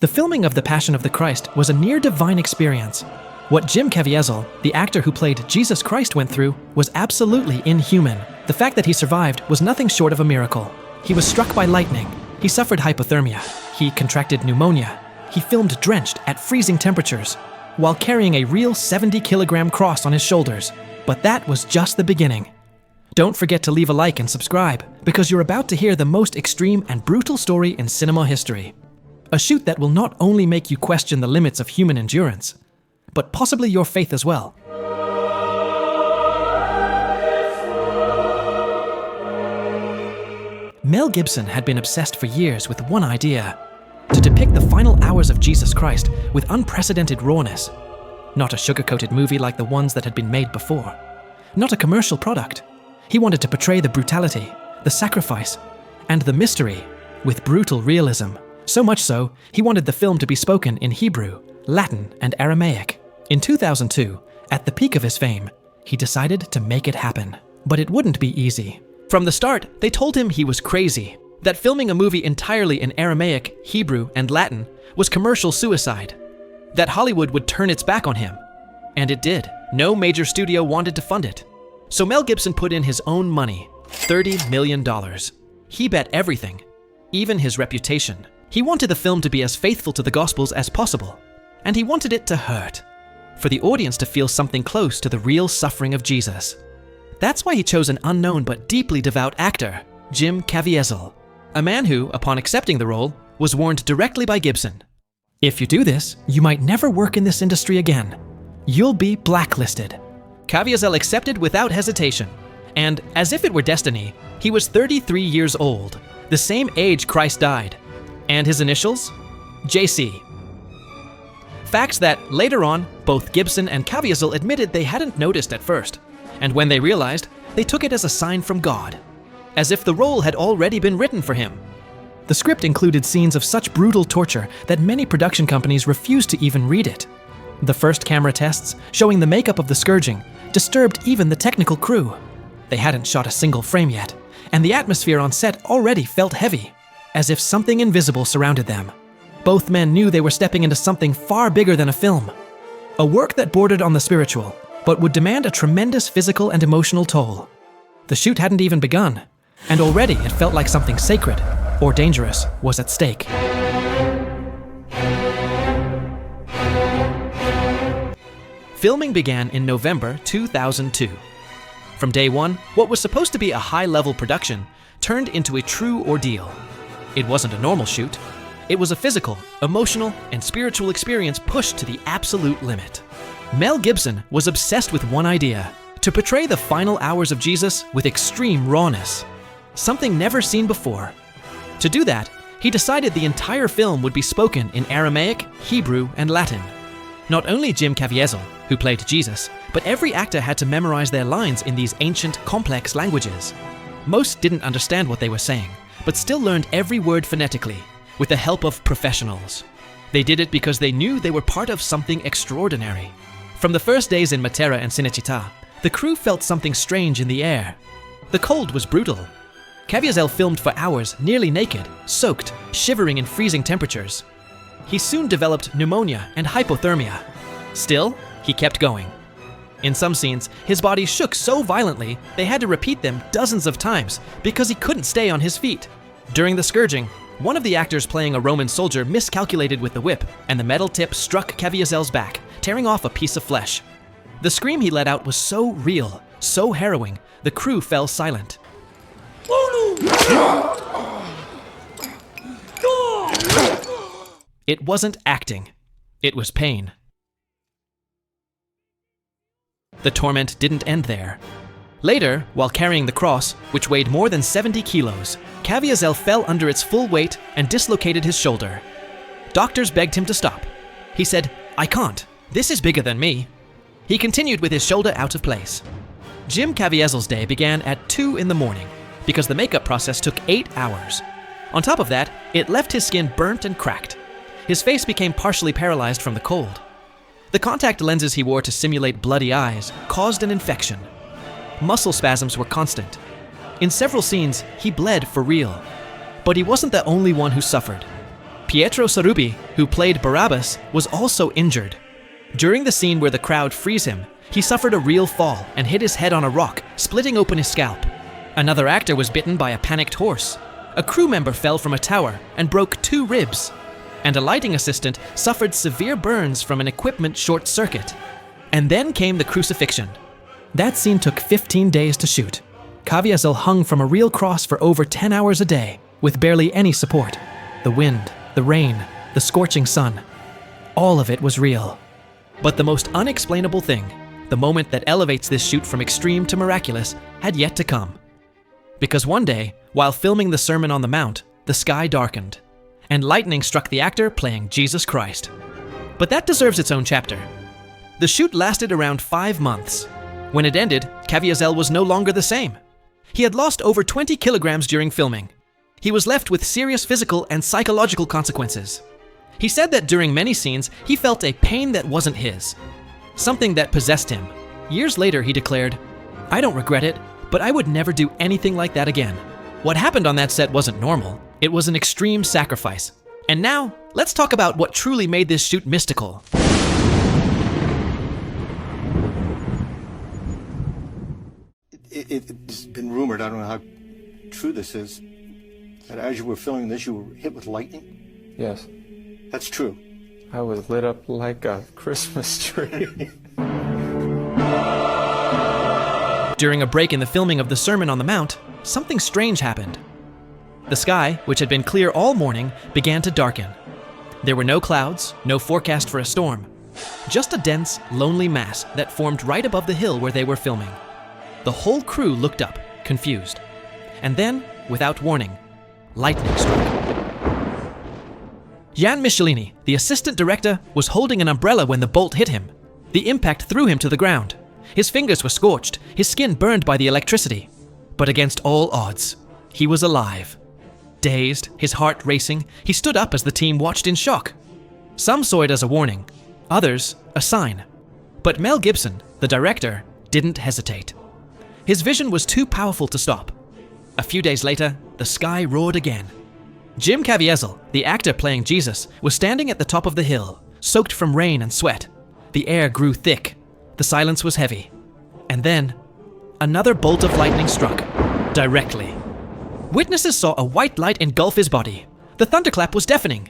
The filming of The Passion of the Christ was a near-divine experience. What Jim Caviezel, the actor who played Jesus Christ, went through was absolutely inhuman. The fact that he survived was nothing short of a miracle. He was struck by lightning. He suffered hypothermia. He contracted pneumonia. He filmed drenched at freezing temperatures while carrying a real 70-kilogram cross on his shoulders. But that was just the beginning. Don't forget to leave a like and subscribe, because you're about to hear the most extreme and brutal story in cinema history. A shoot that will not only make you question the limits of human endurance, but possibly your faith as well. Mel Gibson had been obsessed for years with one idea: to depict the final hours of Jesus Christ with unprecedented rawness. Not a sugar-coated movie like the ones that had been made before. Not a commercial product. He wanted to portray the brutality, the sacrifice, and the mystery with brutal realism. So much so, he wanted the film to be spoken in Hebrew, Latin, and Aramaic. In 2002, at the peak of his fame, he decided to make it happen. But it wouldn't be easy. From the start, they told him he was crazy, that filming a movie entirely in Aramaic, Hebrew, and Latin was commercial suicide, that Hollywood would turn its back on him. And it did. No major studio wanted to fund it. So Mel Gibson put in his own money, $30 million. He bet everything, even his reputation. He wanted the film to be as faithful to the Gospels as possible, and he wanted it to hurt, for the audience to feel something close to the real suffering of Jesus. That's why he chose an unknown but deeply devout actor, Jim Caviezel, a man who, upon accepting the role, was warned directly by Gibson. If you do this, you might never work in this industry again. You'll be blacklisted. Caviezel accepted without hesitation, and as if it were destiny, he was 33 years old, the same age Christ died. And his initials? JC. Facts that, later on, both Gibson and Caviezel admitted they hadn't noticed at first, and when they realized, they took it as a sign from God, as if the role had already been written for him. The script included scenes of such brutal torture that many production companies refused to even read it. The first camera tests, showing the makeup of the scourging, disturbed even the technical crew. They hadn't shot a single frame yet, and the atmosphere on set already felt heavy, as if something invisible surrounded them. Both men knew they were stepping into something far bigger than a film. A work that bordered on the spiritual, but would demand a tremendous physical and emotional toll. The shoot hadn't even begun, and already it felt like something sacred or dangerous was at stake. Filming began in November 2002. From day one, what was supposed to be a high-level production turned into a true ordeal. It wasn't a normal shoot. It was a physical, emotional, and spiritual experience pushed to the absolute limit. Mel Gibson was obsessed with one idea: to portray the final hours of Jesus with extreme rawness, something never seen before. To do that, he decided the entire film would be spoken in Aramaic, Hebrew, and Latin. Not only Jim Caviezel, who played Jesus, but every actor had to memorize their lines in these ancient, complex languages. Most didn't understand what they were saying, but still learned every word phonetically, with the help of professionals. They did it because they knew they were part of something extraordinary. From the first days in Matera and Cinecittà, the crew felt something strange in the air. The cold was brutal. Caviezel filmed for hours, nearly naked, soaked, shivering in freezing temperatures. He soon developed pneumonia and hypothermia. Still, he kept going. In some scenes, his body shook so violently they had to repeat them dozens of times because he couldn't stay on his feet. During the scourging, one of the actors playing a Roman soldier miscalculated with the whip, and the metal tip struck Caviezel's back, tearing off a piece of flesh. The scream he let out was so real, so harrowing, the crew fell silent. It wasn't acting. It was pain. The torment didn't end there. Later, while carrying the cross, which weighed more than 70 kilos, Caviezel fell under its full weight and dislocated his shoulder. Doctors begged him to stop. He said, "I can't. This is bigger than me." He continued with his shoulder out of place. Jim Caviezel's day began at 2 in the morning because the makeup process took 8 hours. On top of that, it left his skin burnt and cracked. His face became partially paralyzed from the cold. The contact lenses he wore to simulate bloody eyes caused an infection. Muscle spasms were constant. In several scenes, he bled for real. But he wasn't the only one who suffered. Pietro Sarubi, who played Barabbas, was also injured. During the scene where the crowd frees him, he suffered a real fall and hit his head on a rock, splitting open his scalp. Another actor was bitten by a panicked horse. A crew member fell from a tower and broke 2 ribs. And a lighting assistant suffered severe burns from an equipment short circuit. And then came the crucifixion. That scene took 15 days to shoot. Caviezel hung from a real cross for over 10 hours a day, with barely any support. The wind, the rain, the scorching sun. All of it was real. But the most unexplainable thing, the moment that elevates this shoot from extreme to miraculous, had yet to come. Because one day, while filming the Sermon on the Mount, the sky darkened, and lightning struck the actor playing Jesus Christ. But that deserves its own chapter. The shoot lasted around 5 months. When it ended, Caviezel was no longer the same. He had lost over 20 kilograms during filming. He was left with serious physical and psychological consequences. He said that during many scenes, he felt a pain that wasn't his, something that possessed him. Years later, he declared, "I don't regret it, but I would never do anything like that again." What happened on that set wasn't normal. It was an extreme sacrifice. And now, let's talk about what truly made this shoot mystical. It's been rumored, I don't know how true this is, that as you were filming this, you were hit with lightning? Yes. That's true. I was lit up like a Christmas tree. During a break in the filming of the Sermon on the Mount, something strange happened. The sky, which had been clear all morning, began to darken. There were no clouds, no forecast for a storm, just a dense, lonely mass that formed right above the hill where they were filming. The whole crew looked up, confused. And then, without warning, lightning struck. Jan Michelini, the assistant director, was holding an umbrella when the bolt hit him. The impact threw him to the ground. His fingers were scorched, his skin burned by the electricity. But against all odds, he was alive. Dazed, his heart racing, he stood up as the team watched in shock. Some saw it as a warning, others a sign. But Mel Gibson, the director, didn't hesitate. His vision was too powerful to stop. A few days later, the sky roared again. Jim Caviezel, the actor playing Jesus, was standing at the top of the hill, soaked from rain and sweat. The air grew thick. The silence was heavy. And then, another bolt of lightning struck, directly. Witnesses saw a white light engulf his body. The thunderclap was deafening.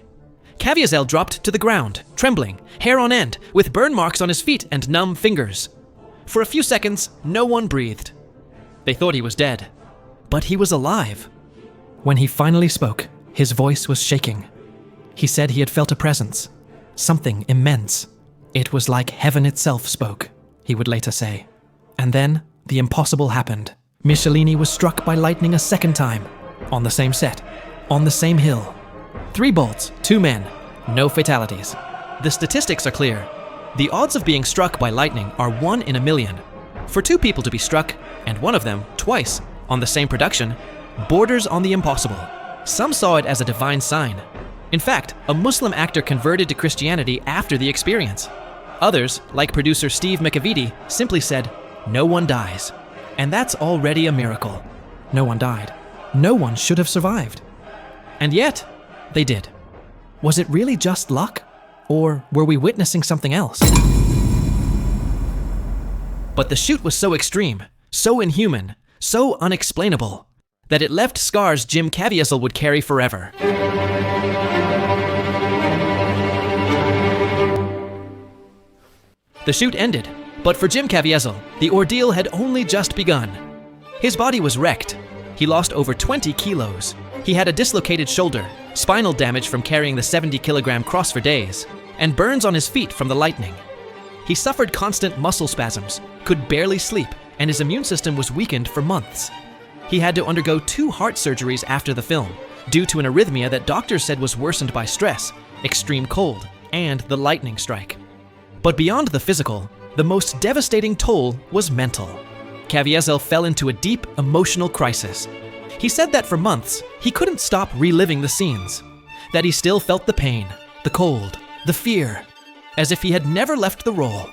Caviezel dropped to the ground, trembling, hair on end, with burn marks on his feet and numb fingers. For a few seconds, no one breathed. They thought he was dead, but he was alive. When he finally spoke, his voice was shaking. He said he had felt a presence, something immense. It was like heaven itself spoke, he would later say. And then, the impossible happened. Michelini was struck by lightning a second time, on the same set, on the same hill. 3 bolts, 2 men, no fatalities. The statistics are clear. The odds of being struck by lightning are 1 in a million. For 2 people to be struck, and one of them twice, on the same production, borders on the impossible. Some saw it as a divine sign. In fact, a Muslim actor converted to Christianity after the experience. Others, like producer Steve McAvity, simply said, "No one dies." And that's already a miracle. No one died. No one should have survived. And yet, they did. Was it really just luck? Or were we witnessing something else? But the shoot was so extreme, so inhuman, so unexplainable, that it left scars Jim Caviezel would carry forever. The shoot ended, but for Jim Caviezel, the ordeal had only just begun. His body was wrecked. He lost over 20 kilos. He had a dislocated shoulder, spinal damage from carrying the 70-kilogram cross for days, and burns on his feet from the lightning. He suffered constant muscle spasms, could barely sleep, and his immune system was weakened for months. He had to undergo 2 heart surgeries after the film, due to an arrhythmia that doctors said was worsened by stress, extreme cold, and the lightning strike. But beyond the physical, the most devastating toll was mental. Caviezel fell into a deep emotional crisis. He said that for months, he couldn't stop reliving the scenes, that he still felt the pain, the cold, the fear, as if he had never left the role.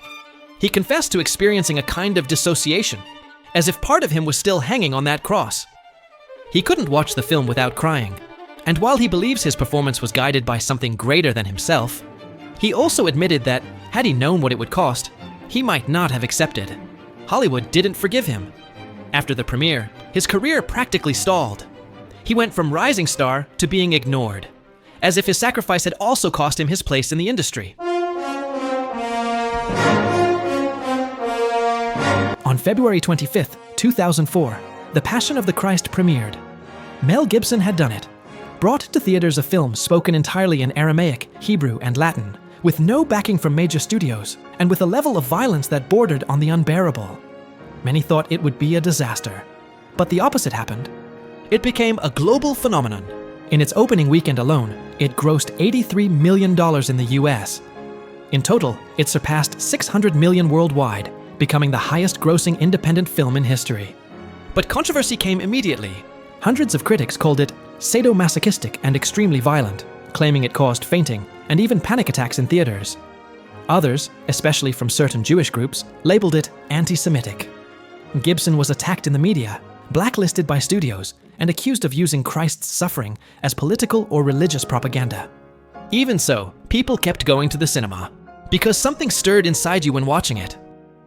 He confessed to experiencing a kind of dissociation, as if part of him was still hanging on that cross. He couldn't watch the film without crying. And while he believes his performance was guided by something greater than himself, he also admitted that, had he known what it would cost, he might not have accepted. Hollywood didn't forgive him. After the premiere, his career practically stalled. He went from rising star to being ignored, as if his sacrifice had also cost him his place in the industry. On February 25th, 2004, The Passion of the Christ premiered. Mel Gibson had done it, brought to theaters a film spoken entirely in Aramaic, Hebrew, and Latin, with no backing from major studios, and with a level of violence that bordered on the unbearable. Many thought it would be a disaster, but the opposite happened. It became a global phenomenon. In its opening weekend alone, it grossed $83 million in the US. In total, it surpassed $600 million worldwide, becoming the highest-grossing independent film in history. But controversy came immediately. Hundreds of critics called it sadomasochistic and extremely violent, claiming it caused fainting and even panic attacks in theaters. Others, especially from certain Jewish groups, labeled it anti-Semitic. Gibson was attacked in the media, blacklisted by studios, and accused of using Christ's suffering as political or religious propaganda. Even so, people kept going to the cinema, because something stirred inside you when watching it.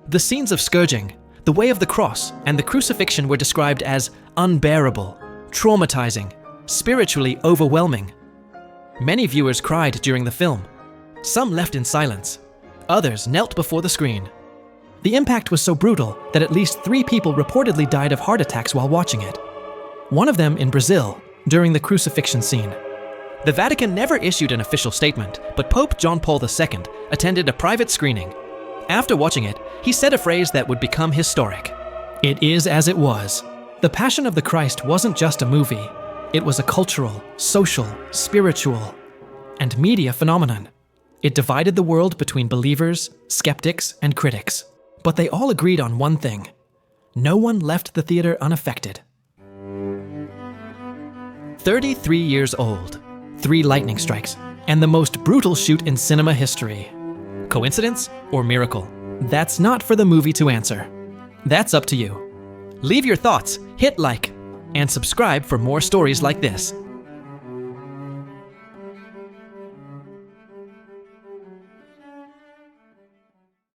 The scenes of scourging, the way of the cross, and the crucifixion were described as unbearable, traumatizing, spiritually overwhelming. Many viewers cried during the film. Some left in silence. Others knelt before the screen. The impact was so brutal that at least 3 people reportedly died of heart attacks while watching it. One of them in Brazil, during the crucifixion scene. The Vatican never issued an official statement, but Pope John Paul II attended a private screening. After watching it, he said a phrase that would become historic. "It is as it was." The Passion of the Christ wasn't just a movie. It was a cultural, social, spiritual, and media phenomenon. It divided the world between believers, skeptics, and critics. But they all agreed on one thing. No one left the theater unaffected. 33 years old, 3 lightning strikes, and the most brutal shoot in cinema history. Coincidence or miracle? That's not for the movie to answer. That's up to you. Leave your thoughts, hit like, and subscribe for more stories like this.